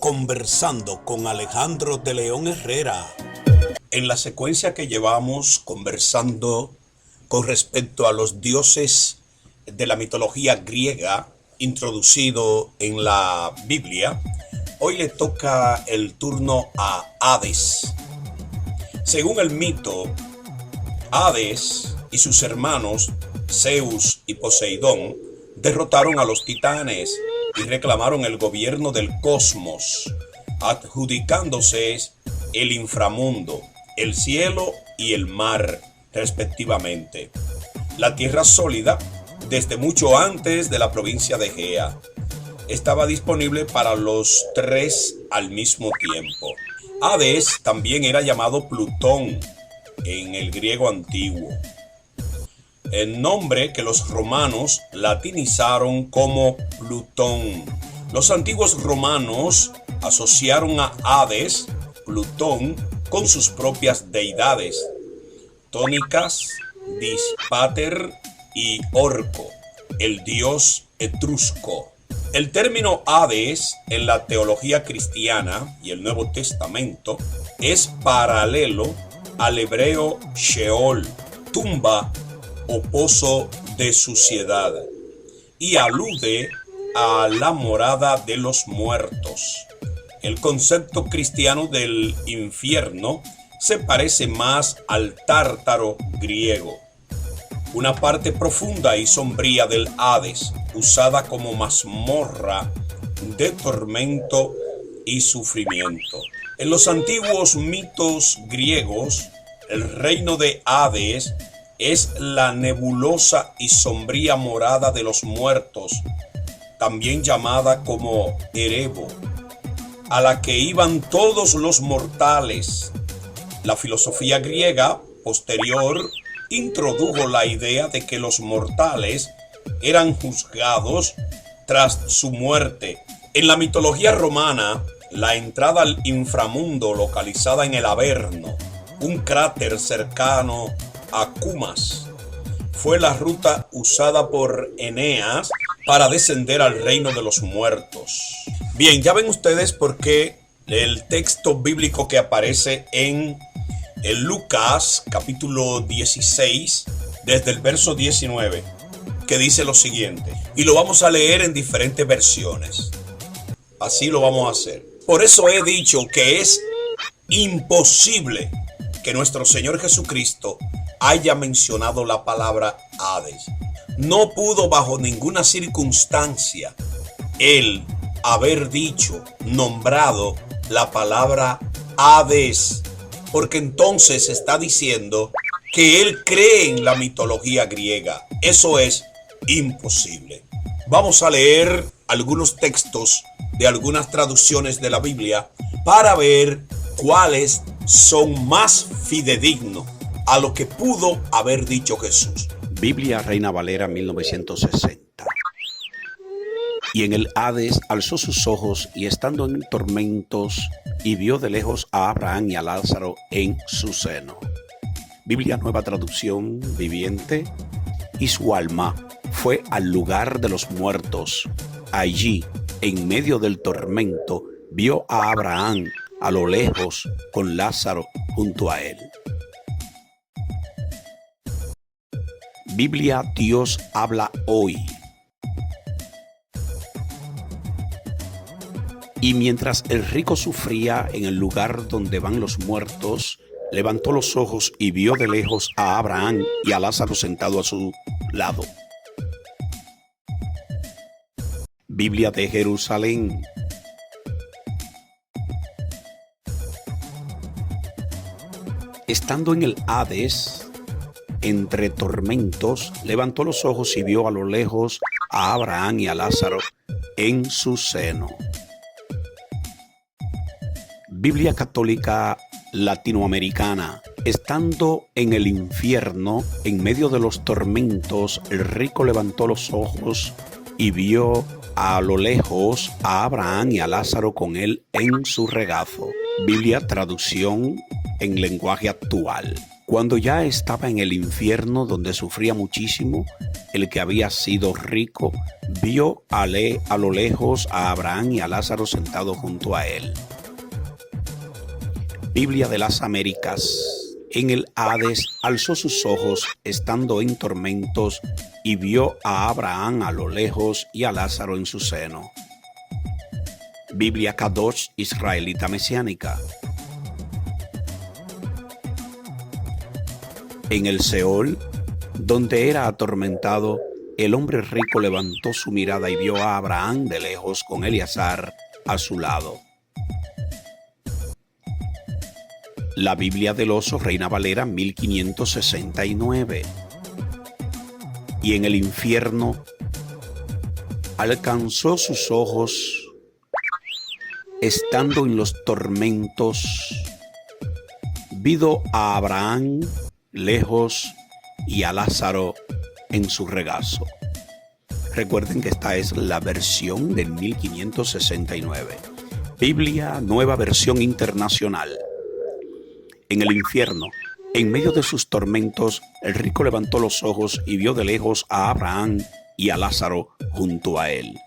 Conversando con Alejandro de León Herrera. En la secuencia que llevamos conversando con respecto a los dioses de la mitología griega introducido en la Biblia, hoy le toca el turno a Hades. Según el mito, Hades y sus hermanos Zeus y Poseidón derrotaron a los titanes y reclamaron el gobierno del cosmos, adjudicándose el inframundo, el cielo y el mar, respectivamente. La tierra sólida, desde mucho antes de la provincia de Egea, estaba disponible para los tres al mismo tiempo. Hades también era llamado Plutón en el griego antiguo, el nombre que los romanos latinizaron como Plutón. Los antiguos romanos asociaron a Hades, Plutón, con sus propias deidades, Tónicas, Dispater y Orco, el dios etrusco. El término Hades en la teología cristiana y el Nuevo Testamento es paralelo al hebreo Sheol, tumba o pozo de suciedad, y alude a la morada de los muertos. El concepto cristiano del infierno se parece más al tártaro griego, una parte profunda y sombría del Hades, usada como mazmorra de tormento y sufrimiento. En los antiguos mitos griegos, el reino de Hades es la nebulosa y sombría morada de los muertos, también llamada como Erebo, a la que iban todos los mortales. La filosofía griega posterior introdujo la idea de que los mortales eran juzgados tras su muerte. En la mitología romana, la entrada al inframundo, localizada en el Averno, un cráter cercano a Cumas, fue la ruta usada por Eneas para descender al reino de los muertos. Bien, ya ven ustedes por qué el texto bíblico que aparece en Lucas capítulo 16, desde el verso 19, que dice lo siguiente, y lo vamos a leer en diferentes versiones. Así lo vamos a hacer. Por eso he dicho que es imposible que nuestro Señor Jesucristo haya mencionado la palabra Hades. No pudo bajo ninguna circunstancia él haber dicho, nombrado la palabra Hades, porque entonces está diciendo que él cree en la mitología griega. Eso es imposible. Vamos a leer algunos textos de algunas traducciones de la Biblia para ver cuáles son más fidedignos a lo que pudo haber dicho Jesús. Biblia Reina Valera 1960. Y en el Hades alzó sus ojos y estando en tormentos y vio de lejos a Abraham y a Lázaro en su seno. Biblia Nueva Traducción Viviente. Y su alma fue al lugar de los muertos. Allí, en medio del tormento, vio a Abraham a lo lejos con Lázaro junto a él. Biblia Dios habla hoy. Y mientras el rico sufría en el lugar donde van los muertos, levantó los ojos y vio de lejos a Abraham y a Lázaro sentado a su lado. Biblia de Jerusalén. Estando en el Hades, entre tormentos, levantó los ojos y vio a lo lejos a Abraham y a Lázaro en su seno. Biblia Católica Latinoamericana. Estando en el infierno, en medio de los tormentos, el rico levantó los ojos y vio a lo lejos a Abraham y a Lázaro con él en su regazo. Biblia Traducción en lenguaje actual. Cuando ya estaba en el infierno donde sufría muchísimo, el que había sido rico vio a lo lejos a Abraham y a Lázaro sentados junto a él. Biblia de las Américas. En el Hades alzó sus ojos estando en tormentos y vio a Abraham a lo lejos y a Lázaro en su seno. Biblia Kadosh Israelita Mesiánica. En el Seol, donde era atormentado, el hombre rico levantó su mirada y vio a Abraham de lejos con Eleazar a su lado. La Biblia del Oso, Reina Valera 1569. Y en el infierno alcanzó sus ojos, estando en los tormentos, vido a Abraham lejos y a Lázaro en su regazo. Recuerden que esta es la versión del 1569. Biblia, Nueva Versión Internacional. En el infierno, en medio de sus tormentos, el rico levantó los ojos y vio de lejos a Abraham y a Lázaro junto a él.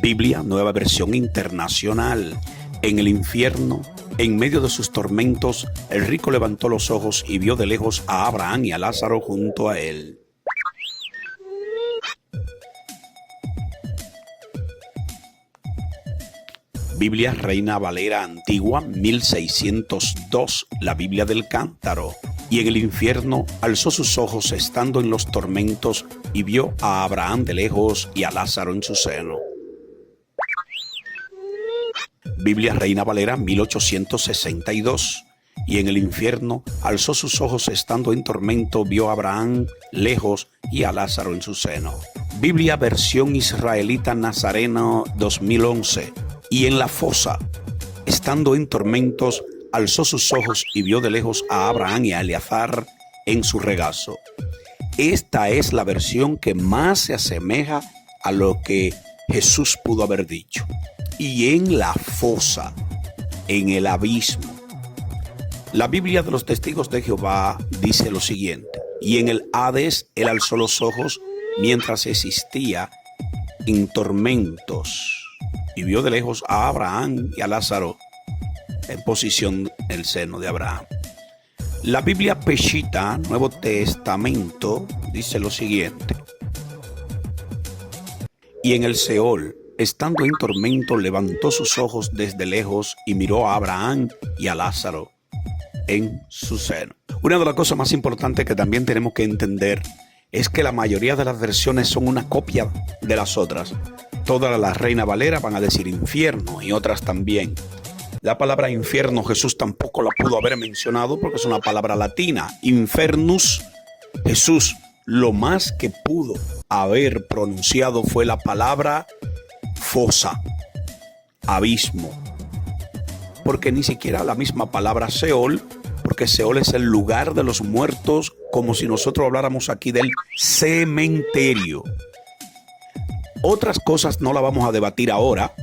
Biblia, Nueva Versión Internacional. En el infierno, en medio de sus tormentos, el rico levantó los ojos y vio de lejos a Abraham y a Lázaro junto a él. Biblia Reina Valera Antigua 1602, la Biblia del Cántaro. Y en el infierno alzó sus ojos estando en los tormentos y vio a Abraham de lejos y a Lázaro en su seno. Biblia Reina Valera 1862. Y en el infierno alzó sus ojos estando en tormento, vio a Abraham lejos y a Lázaro en su seno. Biblia Versión Israelita Nazareno 2011. Y en la fosa, estando en tormentos, alzó sus ojos y vio de lejos a Abraham y a Eleazar en su regazo. Esta es la versión que más se asemeja a lo que Jesús pudo haber dicho. Y en la fosa, en el abismo. La Biblia de los Testigos de Jehová dice lo siguiente: y en el Hades él alzó los ojos mientras existía en tormentos y vio de lejos a Abraham y a Lázaro en posición en el seno de Abraham. La Biblia Peshitta, Nuevo Testamento, dice lo siguiente: y en el Seol, estando en tormento, levantó sus ojos desde lejos y miró a Abraham y a Lázaro en su seno. Una de las cosas más importantes que también tenemos que entender es que la mayoría de las versiones son una copia de las otras. Todas las Reina Valera van a decir infierno y otras también. La palabra infierno Jesús tampoco la pudo haber mencionado porque es una palabra latina. Infernus, Jesús lo más que pudo haber pronunciado fue la palabra fosa, abismo. Porque ni siquiera la misma palabra Seol, porque Seol es el lugar de los muertos, como si nosotros habláramos aquí del cementerio. Otras cosas no las vamos a debatir ahora,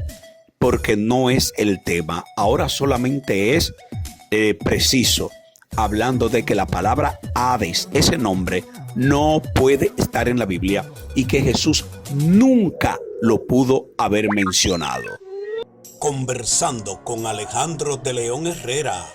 porque no es el tema. Ahora solamente es preciso, hablando de que la palabra Hades, ese nombre, no puede estar en la Biblia y que Jesús nunca lo pudo haber mencionado. Conversando con Alejandro de León Herrera.